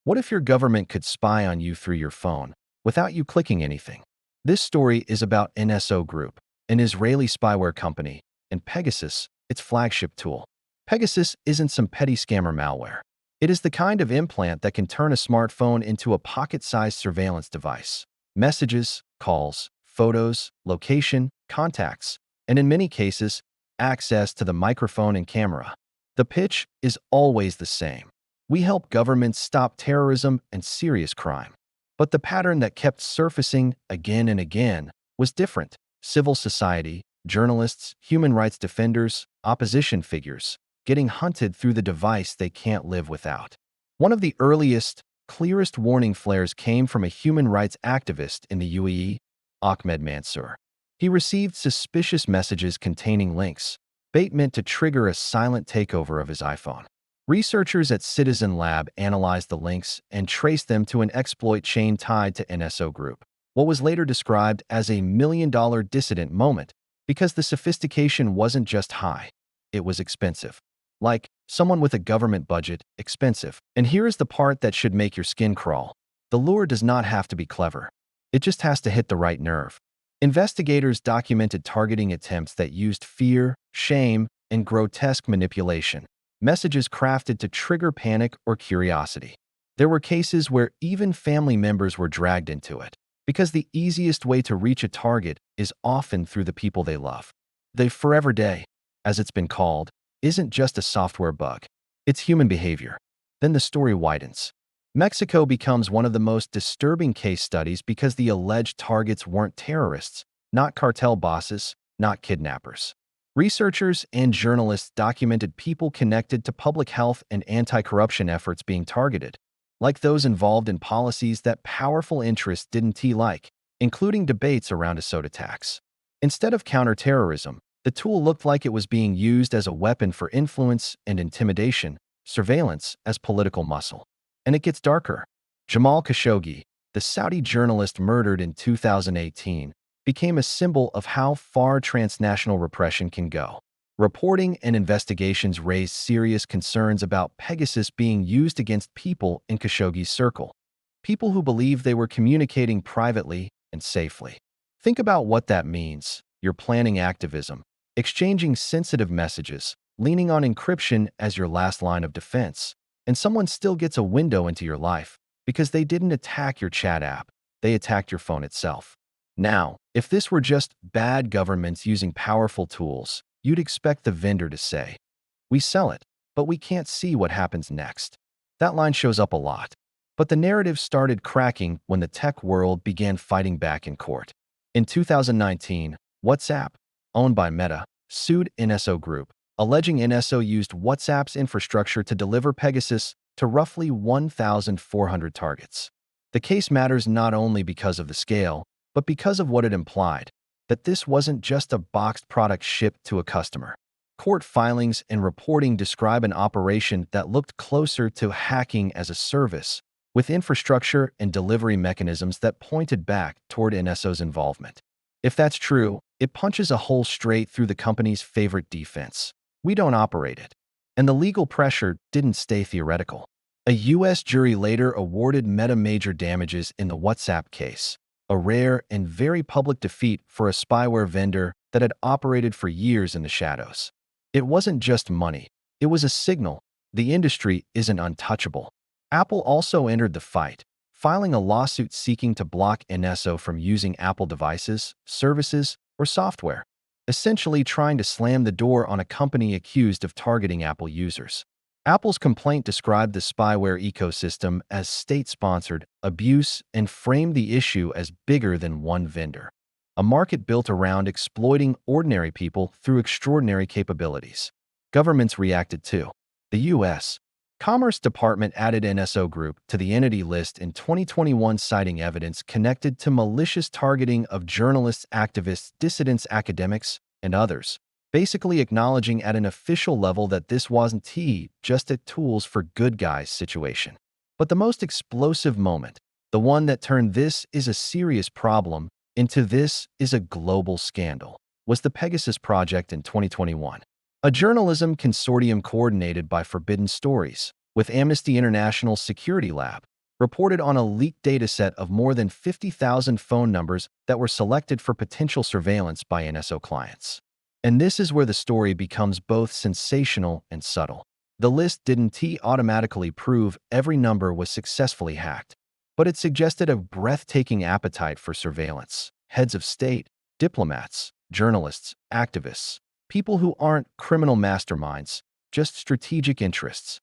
What if your government could spy on you through your phone without you clicking anything? This story is about NSO Group, an Israeli spyware company, and Pegasus, its flagship tool. Pegasus isn't some petty scammer malware. It is the kind of implant that can turn a smartphone into a pocket-sized surveillance device. Messages, calls, photos, location, contacts, and in many cases, access to the microphone and camera. The pitch is always the same. We help governments stop terrorism and serious crime. But the pattern that kept surfacing again and again was different. Civil society, journalists, human rights defenders, opposition figures, getting hunted through the device they can't live without. One of the earliest, clearest warning flares came from a human rights activist in the UAE, Ahmed Mansour. He received suspicious messages containing links, bait meant to trigger a silent takeover of his iPhone. Researchers at Citizen Lab analyzed the links and traced them to an exploit chain tied to NSO Group, what was later described as a million-dollar dissident moment, because the sophistication wasn't just high, it was expensive. Like someone with a government budget, expensive. And here is the part that should make your skin crawl. The lure does not have to be clever. It just has to hit the right nerve. Investigators documented targeting attempts that used fear, shame, and grotesque manipulation. Messages crafted to trigger panic or curiosity. There were cases where even family members were dragged into it, because the easiest way to reach a target is often through the people they love. The forever day, as it's been called, isn't just a software bug. It's human behavior. Then the story widens. Mexico becomes one of the most disturbing case studies because the alleged targets weren't terrorists, not cartel bosses, not kidnappers. Researchers and journalists documented people connected to public health and anti-corruption efforts being targeted, like those involved in policies that powerful interests didn't like, including debates around a soda tax. Instead of counterterrorism, the tool looked like it was being used as a weapon for influence and intimidation, surveillance as political muscle. And it gets darker. Jamal Khashoggi, the Saudi journalist murdered in 2018, became a symbol of how far transnational repression can go. Reporting and investigations raised serious concerns about Pegasus being used against people in Khashoggi's circle, people who believed they were communicating privately and safely. Think about what that means. You're planning activism, exchanging sensitive messages, leaning on encryption as your last line of defense, and someone still gets a window into your life because they didn't attack your chat app, they attacked your phone itself. Now, if this were just bad governments using powerful tools, you'd expect the vendor to say, "We sell it, but we can't see what happens next." That line shows up a lot. But the narrative started cracking when the tech world began fighting back in court. In 2019, WhatsApp, owned by Meta, sued NSO Group, alleging NSO used WhatsApp's infrastructure to deliver Pegasus to roughly 1,400 targets. The case matters not only because of the scale, but because of what it implied, that this wasn't just a boxed product shipped to a customer. Court filings and reporting describe an operation that looked closer to hacking as a service, with infrastructure and delivery mechanisms that pointed back toward NSO's involvement. If that's true, it punches a hole straight through the company's favorite defense. We don't operate it. And the legal pressure didn't stay theoretical. A U.S. jury later awarded Meta major damages in the WhatsApp case, a rare and very public defeat for a spyware vendor that had operated for years in the shadows. It wasn't just money. It was a signal. The industry isn't untouchable. Apple also entered the fight, filing a lawsuit seeking to block NSO from using Apple devices, services, or software, essentially trying to slam the door on a company accused of targeting Apple users. Apple's complaint described the spyware ecosystem as state-sponsored abuse and framed the issue as bigger than one vendor, a market built around exploiting ordinary people through extraordinary capabilities. Governments reacted too. The U.S. Commerce Department added NSO Group to the entity list in 2021, citing evidence connected to malicious targeting of journalists, activists, dissidents, academics, and others, basically acknowledging at an official level that this wasn't just a tools for good guys situation. But the most explosive moment, the one that turned "this is a serious problem" into "this is a global scandal," was the Pegasus Project in 2021. A journalism consortium coordinated by Forbidden Stories, with Amnesty International's Security Lab, reported on a leaked dataset of more than 50,000 phone numbers that were selected for potential surveillance by NSO clients. And this is where the story becomes both sensational and subtle. The list didn't automatically prove every number was successfully hacked, but it suggested a breathtaking appetite for surveillance. Heads of state, diplomats, journalists, activists, people who aren't criminal masterminds, just strategic interests.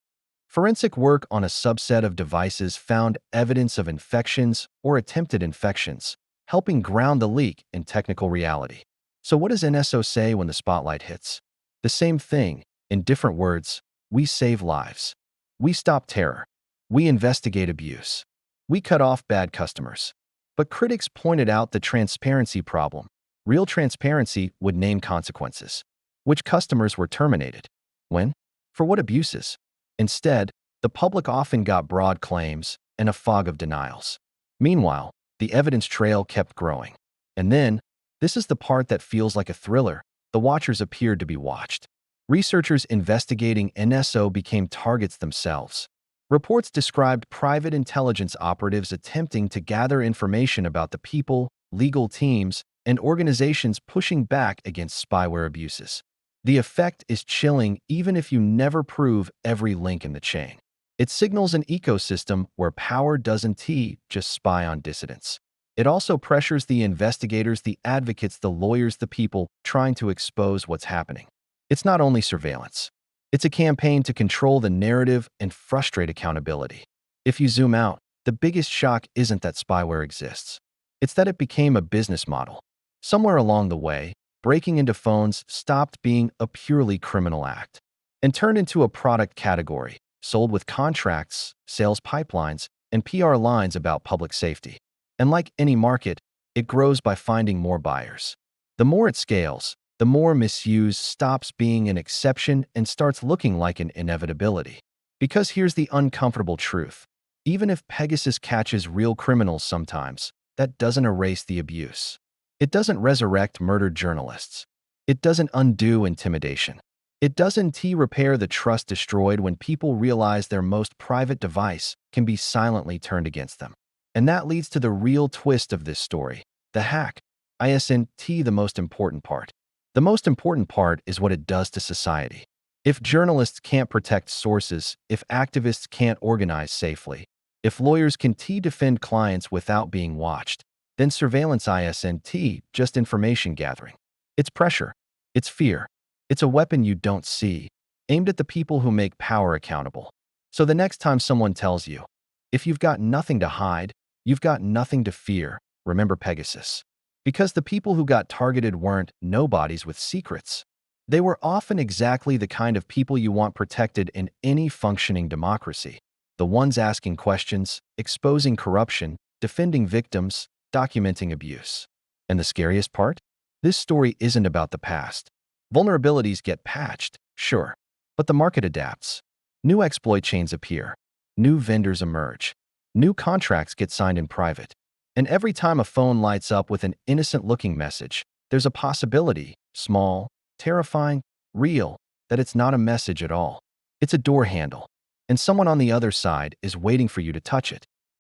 Forensic work on a subset of devices found evidence of infections or attempted infections, helping ground the leak in technical reality. So what does NSO say when the spotlight hits? The same thing, in different words: we save lives. We stop terror. We investigate abuse. We cut off bad customers. But critics pointed out the transparency problem. Real transparency would name consequences. Which customers were terminated? When? For what abuses? Instead, the public often got broad claims and a fog of denials. Meanwhile, the evidence trail kept growing. And then, this is the part that feels like a thriller, the watchers appeared to be watched. Researchers investigating NSO became targets themselves. Reports described private intelligence operatives attempting to gather information about the people, legal teams, and organizations pushing back against spyware abuses. The effect is chilling even if you never prove every link in the chain. It signals an ecosystem where power doesn't just spy on dissidents. It also pressures the investigators, the advocates, the lawyers, the people trying to expose what's happening. It's not only surveillance. It's a campaign to control the narrative and frustrate accountability. If you zoom out, the biggest shock isn't that spyware exists. It's that it became a business model. Somewhere along the way, breaking into phones stopped being a purely criminal act and turned into a product category, sold with contracts, sales pipelines, and PR lines about public safety. And like any market, it grows by finding more buyers. The more it scales, the more misuse stops being an exception and starts looking like an inevitability. Because here's the uncomfortable truth. Even if Pegasus catches real criminals sometimes, that doesn't erase the abuse. It doesn't resurrect murdered journalists. It doesn't undo intimidation. It doesn't repair the trust destroyed when people realize their most private device can be silently turned against them. And that leads to the real twist of this story. The hack. Isn't the most important part. The most important part is what it does to society. If journalists can't protect sources, if activists can't organize safely, if lawyers can defend clients without being watched, then surveillance isn't just information gathering. It's pressure. It's fear. It's a weapon you don't see, aimed at the people who make power accountable. So the next time someone tells you, if you've got nothing to hide, you've got nothing to fear, remember Pegasus. Because the people who got targeted weren't nobodies with secrets. They were often exactly the kind of people you want protected in any functioning democracy. The ones asking questions, exposing corruption, defending victims, documenting abuse. And the scariest part? This story isn't about the past. Vulnerabilities get patched, sure, but the market adapts. New exploit chains appear. New vendors emerge. New contracts get signed in private. And every time a phone lights up with an innocent-looking message, there's a possibility, small, terrifying, real, that it's not a message at all. It's a door handle. And someone on the other side is waiting for you to touch it.